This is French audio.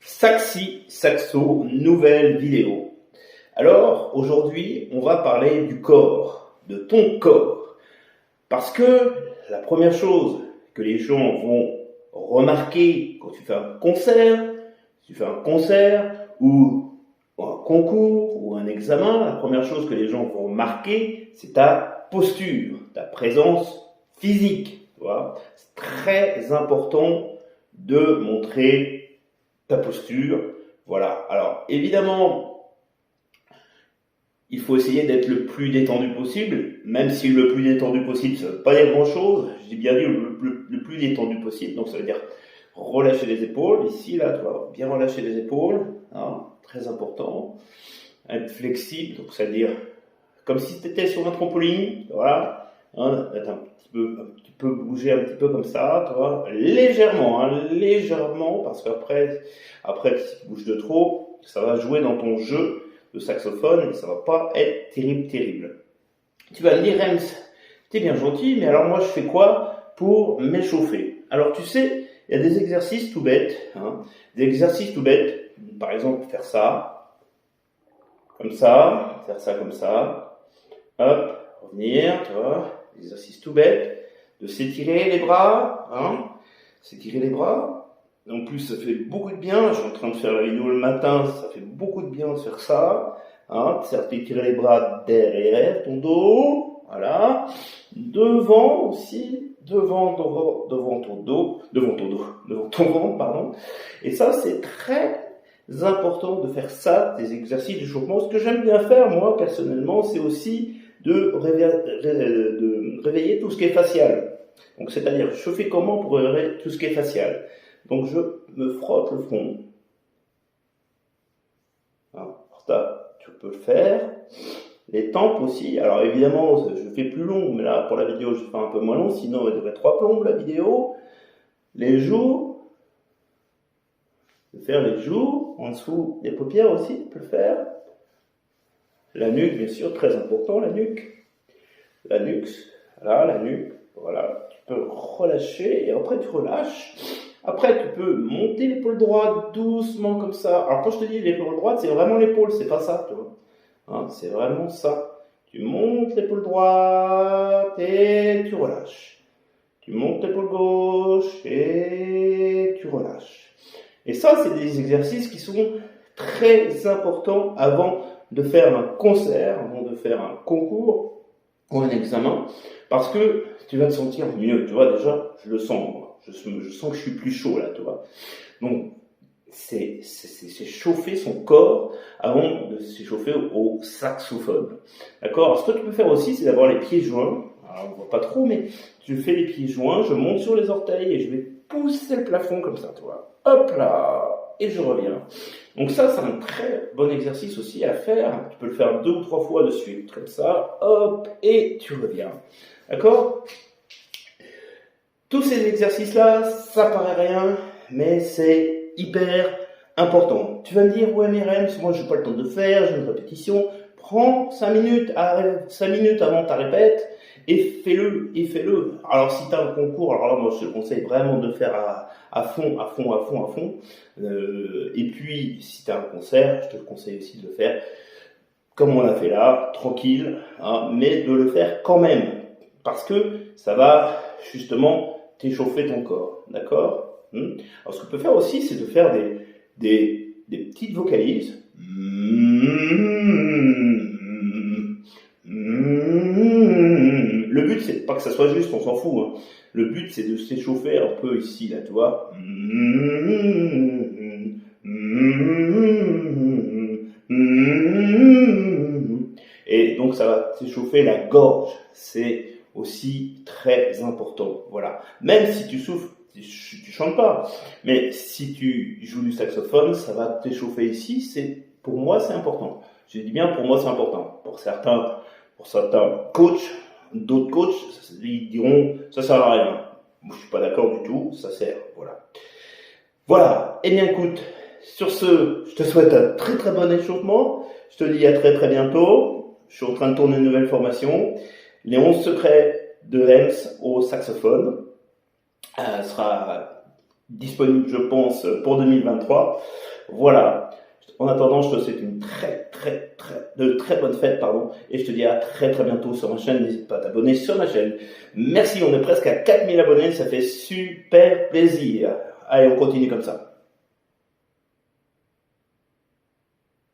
Saxi Saxo, nouvelle vidéo. Alors, aujourd'hui, on va parler du corps, de ton corps. Parce que la première chose que les gens vont remarquer quand tu fais un concert ou un concours ou un examen, la première chose que les gens vont remarquer, c'est ta posture, ta présence physique. Tu vois, c'est très important de montrer ta posture. Voilà. Alors, évidemment, il faut essayer d'être le plus détendu possible, même si le plus détendu possible, ça ne veut pas dire grand-chose. J'ai bien dit le plus détendu possible, donc ça veut dire relâcher les épaules. Ici, là, tu vas bien relâcher les épaules, hein, très important. Être flexible, donc ça veut dire comme si tu étais sur un trampoline, voilà. Hein, être un petit peu bouger un petit peu comme ça, tu vois, légèrement, parce qu'après, si tu bouges de trop, ça va jouer dans ton jeu de saxophone et ça va pas être terrible. Tu vas me dire, Rems, t'es bien gentil, mais alors moi je fais quoi pour m'échauffer? Alors tu sais, il y a des exercices tout bêtes, par exemple faire ça, comme ça, faire ça comme ça, hop, revenir, tu vois. Exercice tout bête, de s'étirer les bras, s'étirer les bras. En plus, ça fait beaucoup de bien. Je suis en train de faire la vidéo le matin, ça fait beaucoup de bien de faire ça. De s'étirer les bras derrière ton dos, voilà. Devant aussi, devant ton ventre, pardon. Et ça, c'est très important de faire ça, des exercices d'échauffement. Ce que j'aime bien faire, moi, personnellement, c'est aussi de réveiller tout ce qui est facial. Donc, c'est-à-dire, je fais comment pour réveiller tout ce qui est facial? Donc, je me frotte le front. Ça, tu peux le faire. Les tempes aussi. Alors, évidemment, je fais plus long, mais là, pour la vidéo, je fais un peu moins long, sinon, elle durerait 3 plombes, la vidéo. Les joues. Je peux faire les joues. En dessous des paupières aussi, tu peux le faire. La nuque, bien sûr, très important, la nuque. La nuque, là, la nuque, voilà. Tu peux relâcher et après tu relâches. Après, tu peux monter l'épaule droite doucement comme ça. Alors, quand je te dis l'épaule droite, c'est vraiment l'épaule, c'est pas ça, tu vois. C'est vraiment ça. Tu montes l'épaule droite et tu relâches. Tu montes l'épaule gauche et tu relâches. Et ça, c'est des exercices qui sont très importants avant de faire un concert, avant de faire un concours ou un examen, parce que tu vas te sentir mieux, tu vois, déjà, je le sens, moi. Je sens que je suis plus chaud, là, tu vois. Donc, c'est chauffer son corps avant de s'échauffer au saxophone. D'accord? Alors, ce que tu peux faire aussi, c'est d'avoir les pieds joints. Alors, on ne voit pas trop, mais je fais les pieds joints, je monte sur les orteils et je vais pousser le plafond comme ça, tu vois. Hop là! Et je reviens. Donc ça, c'est un très bon exercice aussi à faire. Tu peux le faire 2 ou 3 fois de suite, comme ça, hop, et tu reviens. D'accord? Tous ces exercices-là, ça paraît rien, mais c'est hyper important. Tu vas me dire, ouais, mais Rems, moi, je n'ai pas le temps de faire, j'ai une répétition. Prends 5 minutes avant ta répète et fais-le. Alors, si tu as un concours, alors là, moi, je te conseille vraiment de faire à fond. Et puis, si tu as un concert, je te conseille aussi de le faire comme on l'a fait là, tranquille, mais de le faire quand même, parce que ça va justement t'échauffer ton corps, d'accord? Alors, ce que tu peux faire aussi, c'est de faire des petites vocalises. Le but, c'est pas que ça soit juste, on s'en fout. Le but, c'est de s'échauffer un peu ici, là, tu vois. Et donc, ça va s'échauffer la gorge. C'est aussi très important. Voilà. Même si tu souffles, tu chantes pas, mais si tu joues du saxophone, ça va t'échauffer ici. Pour moi, c'est important. Je dis bien, pour moi, c'est important. Pour certains coachs, d'autres coachs, ils diront, ça sert à rien. Moi, je suis pas d'accord du tout, ça sert. Voilà. Eh bien, écoute, sur ce, je te souhaite un très très bon échauffement. Je te dis à très très bientôt. Je suis en train de tourner une nouvelle formation. Les 11 secrets de Rems au saxophone. Sera disponible, je pense, pour 2023. Voilà. En attendant, je te souhaite une de très bonnes fêtes, pardon, et je te dis à très bientôt sur ma chaîne. N'hésite pas à t'abonner sur ma chaîne. Merci, on est presque à 4000 abonnés, ça fait super plaisir. Allez, on continue comme ça.